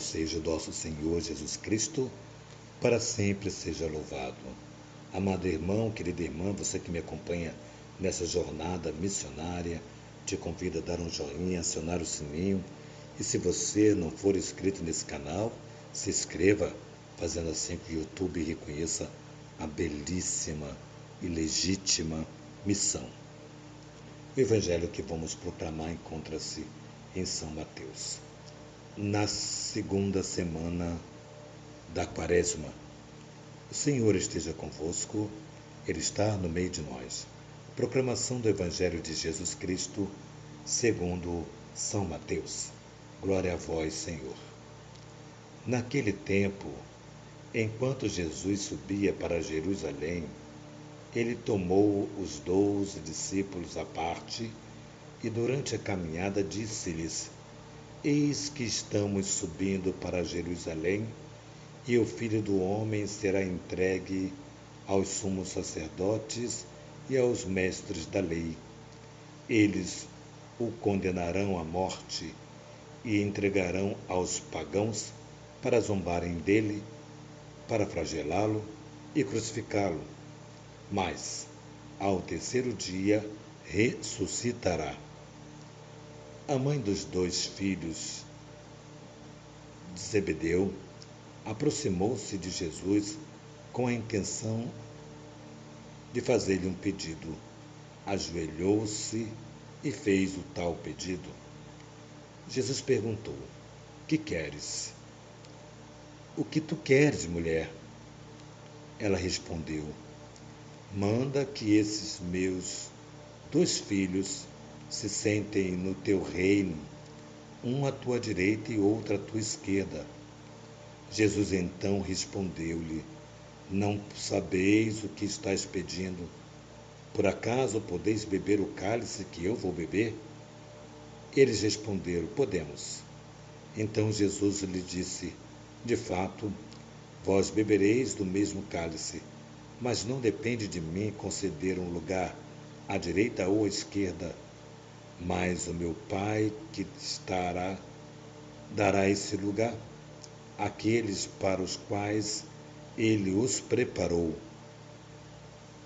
Louvado seja o nosso Senhor Jesus Cristo, para sempre seja louvado. Amado irmão, querida irmã, você que me acompanha nessa jornada missionária, te convido a dar um joinha, acionar o sininho. E se você não for inscrito nesse canal, se inscreva, fazendo assim que o YouTube reconheça a belíssima e legítima missão. O evangelho que vamos proclamar encontra-se em São Mateus. Na segunda semana da Quaresma, o Senhor esteja convosco, Ele está no meio de nós. Proclamação do Evangelho de Jesus Cristo, segundo São Mateus. Glória a vós, Senhor. Naquele tempo, enquanto Jesus subia para Jerusalém, ele tomou os 12 discípulos à parte e, durante a caminhada, disse-lhes: Eis que estamos subindo para Jerusalém, e o Filho do Homem será entregue aos sumos sacerdotes e aos mestres da lei. Eles o condenarão à morte e entregarão aos pagãos para zombarem dele, para flagelá-lo e crucificá-lo. Mas, ao terceiro dia, ressuscitará. A mãe dos 2 filhos de Zebedeu aproximou-se de Jesus com a intenção de fazer-lhe um pedido. Ajoelhou-se e fez o tal pedido. Jesus perguntou: Que queres? O que tu queres, mulher? Ela respondeu: Manda que esses meus 2 filhos se sentem no teu reino, um à tua direita e outro à tua esquerda. Jesus então respondeu-lhe: Não sabeis o que estáis pedindo? Por acaso podeis beber o cálice que eu vou beber? Eles responderam: Podemos. Então Jesus lhe disse: De fato, vós bebereis do mesmo cálice, mas não depende de mim conceder um lugar à direita ou à esquerda, mas o meu Pai que dará esse lugar àqueles para os quais ele os preparou.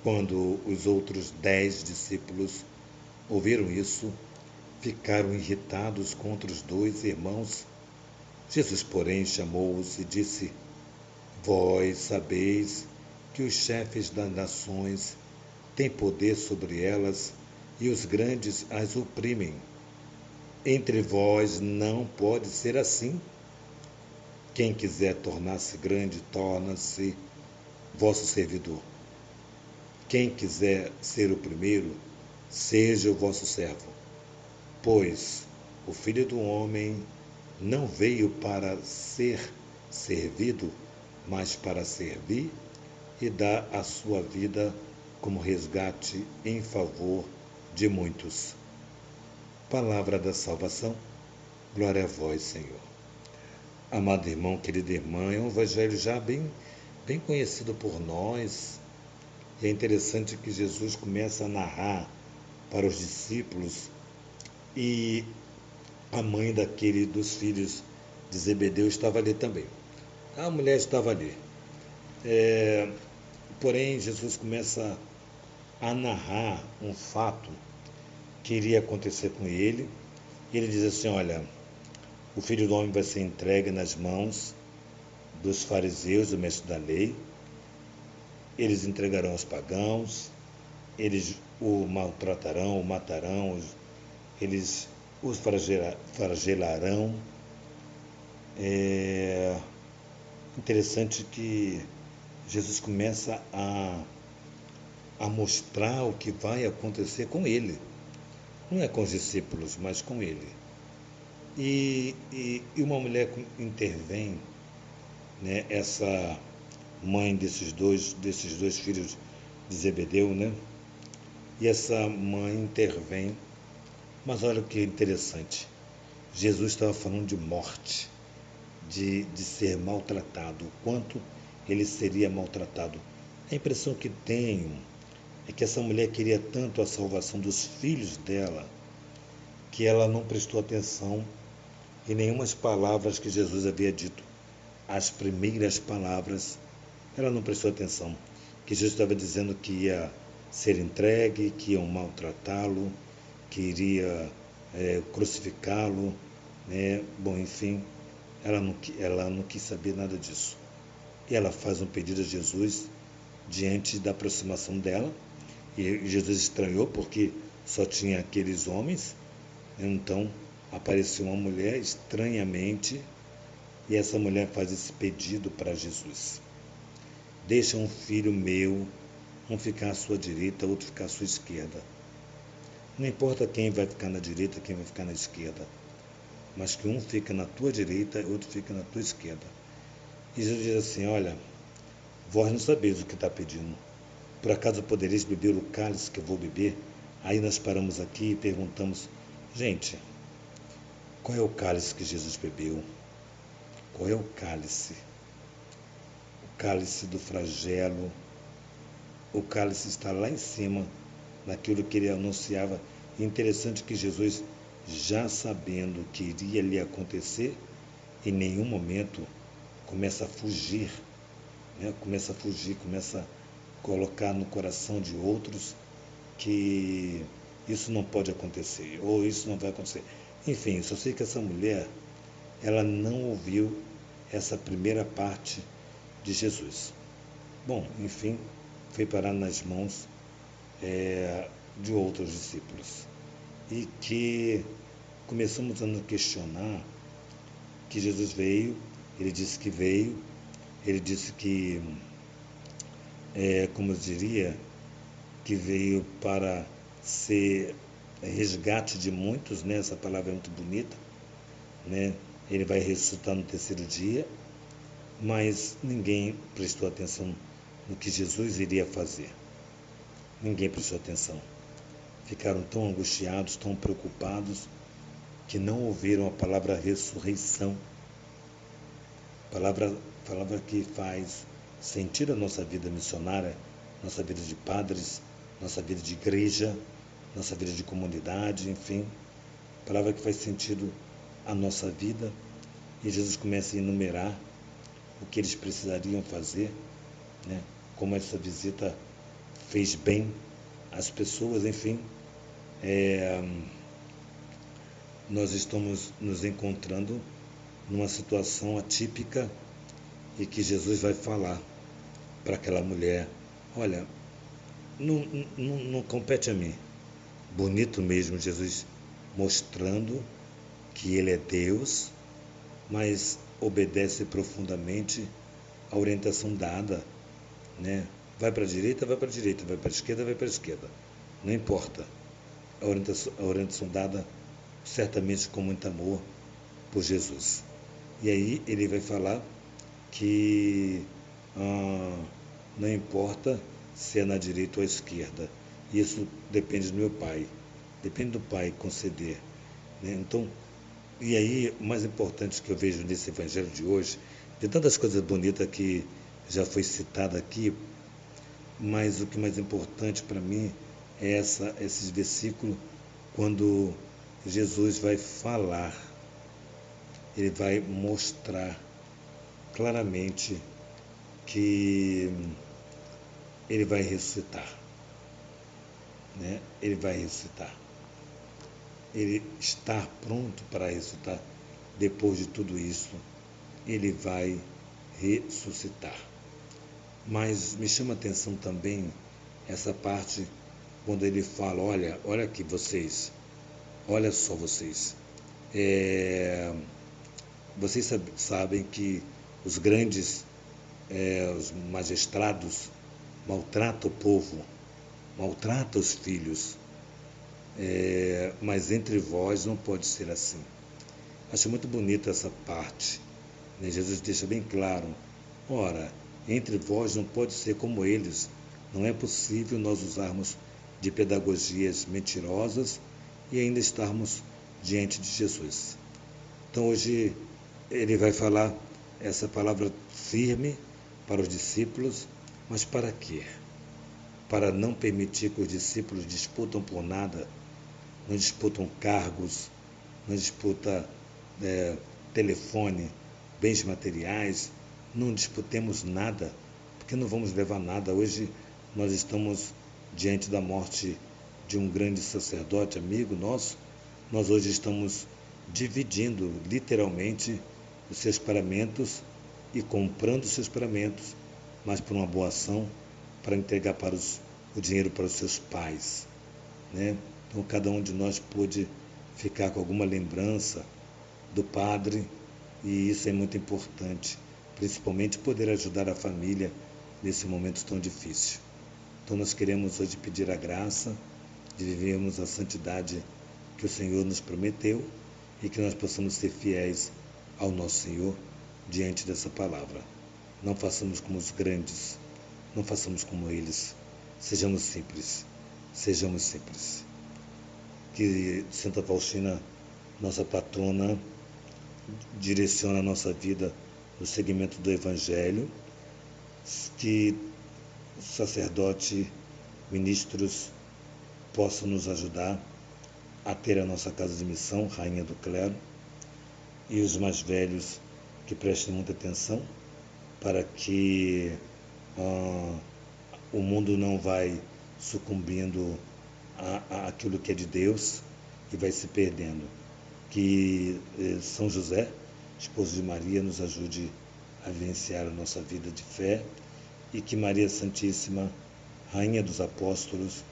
Quando os outros 10 discípulos ouviram isso, ficaram irritados contra os 2 irmãos. Jesus, porém, chamou-os e disse: Vós sabeis que os chefes das nações têm poder sobre elas e os grandes as oprimem. Entre vós não pode ser assim. Quem quiser tornar-se grande, torna-se vosso servidor. Quem quiser ser o primeiro, seja o vosso servo. Pois o Filho do Homem não veio para ser servido, mas para servir e dar a sua vida como resgate em favor de muitos. Palavra da salvação. Glória a vós, Senhor. Amado irmão, querida irmã, é um evangelho já bem conhecido por nós. E é interessante que Jesus começa a narrar para os discípulos, e a mãe dos filhos de Zebedeu estava ali também. A mulher estava ali. Porém, Jesus começa a narrar um fato que iria acontecer com ele. E ele diz assim: Olha, o Filho do Homem vai ser entregue nas mãos dos fariseus, do mestre da lei. Eles entregarão aos pagãos, eles o maltratarão, o matarão, eles os flagelarão. É interessante que Jesus começa a mostrar o que vai acontecer com ele. Não é com os discípulos, mas com ele. E uma mulher intervém, né? Essa mãe desses dois filhos de Zebedeu, né? E essa mãe intervém. Mas olha o que é interessante. Jesus estava falando de morte, de ser maltratado, o quanto ele seria maltratado. A impressão que tenho é que essa mulher queria tanto a salvação dos filhos dela, que ela não prestou atenção e nenhuma das palavras que Jesus havia dito, as primeiras palavras, ela não prestou atenção. Que Jesus estava dizendo que ia ser entregue, que iam maltratá-lo, que iria crucificá-lo, né? Bom, enfim, ela não quis saber nada disso. E ela faz um pedido a Jesus diante da aproximação dela, e Jesus estranhou porque só tinha aqueles homens. Então apareceu uma mulher estranhamente, e essa mulher faz esse pedido para Jesus: deixa um filho meu, um ficar à sua direita, outro ficar à sua esquerda. Não importa quem vai ficar na direita, quem vai ficar na esquerda, mas que um fica na tua direita e outro fica na tua esquerda. E Jesus diz assim: olha, vós não sabeis o que está pedindo. Por acaso podereis beber o cálice que eu vou beber? Aí nós paramos aqui e perguntamos: gente, qual é o cálice que Jesus bebeu? Qual é o cálice? O cálice do flagelo. O cálice está lá em cima, naquilo que ele anunciava. E interessante que Jesus, já sabendo o que iria lhe acontecer, em nenhum momento começa a fugir, né? Começa a colocar no coração de outros que isso não pode acontecer, ou isso não vai acontecer. Enfim, só sei que essa mulher, ela não ouviu essa primeira parte de Jesus. Bom, enfim, foi parar nas mãos de outros discípulos. E que começamos a nos questionar que Jesus veio, ele disse que veio, ele disse que, como eu diria, que veio para ser resgate de muitos, né? Essa palavra é muito bonita, né? Ele vai ressuscitar no terceiro dia, mas ninguém prestou atenção no que Jesus iria fazer. Ninguém prestou atenção. Ficaram tão angustiados, tão preocupados, que não ouviram a palavra ressurreição. Palavra que faz sentido a nossa vida missionária, nossa vida de padres, nossa vida de igreja, nossa vida de comunidade, enfim. Palavra que faz sentido a nossa vida. E Jesus começa a enumerar o que eles precisariam fazer, né? Como essa visita fez bem às pessoas, enfim. Nós estamos nos encontrando numa situação atípica e que Jesus vai falar para aquela mulher: olha, não compete a mim. Bonito mesmo, Jesus mostrando que ele é Deus, mas obedece profundamente a orientação dada, né? Vai para a direita, vai para a direita, vai para a esquerda, vai para a esquerda. Não importa. A orientação dada certamente com muito amor por Jesus. E aí ele vai falar que não importa se é na direita ou à esquerda. Isso depende do meu Pai. Depende do Pai conceder, né? Então, e aí, o mais importante que eu vejo nesse evangelho de hoje, de tantas coisas bonitas que já foi citada aqui, mas o que é mais importante para mim é esses versículos, quando Jesus vai falar, ele vai mostrar claramente que ele vai ressuscitar, né? Ele vai ressuscitar. Ele está pronto para ressuscitar. Depois de tudo isso, ele vai ressuscitar. Mas me chama a atenção também essa parte quando ele fala: olha aqui vocês, olha só vocês, vocês sabem que os grandes, os magistrados maltratam o povo, maltratam os filhos, mas entre vós não pode ser assim. Acho muito bonita essa parte, né? Jesus deixa bem claro: ora, entre vós não pode ser como eles. Não é possível nós usarmos de pedagogias mentirosas e ainda estarmos diante de Jesus. Então hoje ele vai falar essa palavra firme para os discípulos, mas para quê? Para não permitir que os discípulos disputam por nada, não disputam cargos, não disputam telefone, bens materiais, não disputemos nada, porque não vamos levar nada. Hoje nós estamos diante da morte de um grande sacerdote, amigo nosso. Nós hoje estamos dividindo literalmente os seus paramentos e comprando os seus paramentos, mas por uma boa ação, para entregar o dinheiro para os seus pais, né? Então cada um de nós pôde ficar com alguma lembrança do padre, e isso é muito importante, principalmente poder ajudar a família nesse momento tão difícil. Então nós queremos hoje pedir a graça de vivermos a santidade que o Senhor nos prometeu e que nós possamos ser fiéis ao nosso Senhor diante dessa palavra. Não façamos como os grandes, não façamos como eles. Sejamos simples, sejamos simples. Que Santa Faustina, nossa patrona, direcione a nossa vida no segmento do Evangelho, que o sacerdote, ministros possam nos ajudar a ter a nossa casa de missão, Rainha do Clero, e os mais velhos que prestem muita atenção para que o mundo não vai sucumbindo àquilo que é de Deus e vai se perdendo. Que São José, esposo de Maria, nos ajude a vivenciar a nossa vida de fé e que Maria Santíssima, Rainha dos Apóstolos,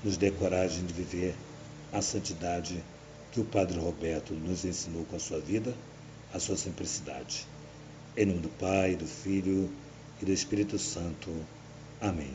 nos dê coragem de viver a santidade que o Padre Roberto nos ensinou com a sua vida, a sua simplicidade. Em nome do Pai, do Filho e do Espírito Santo. Amém.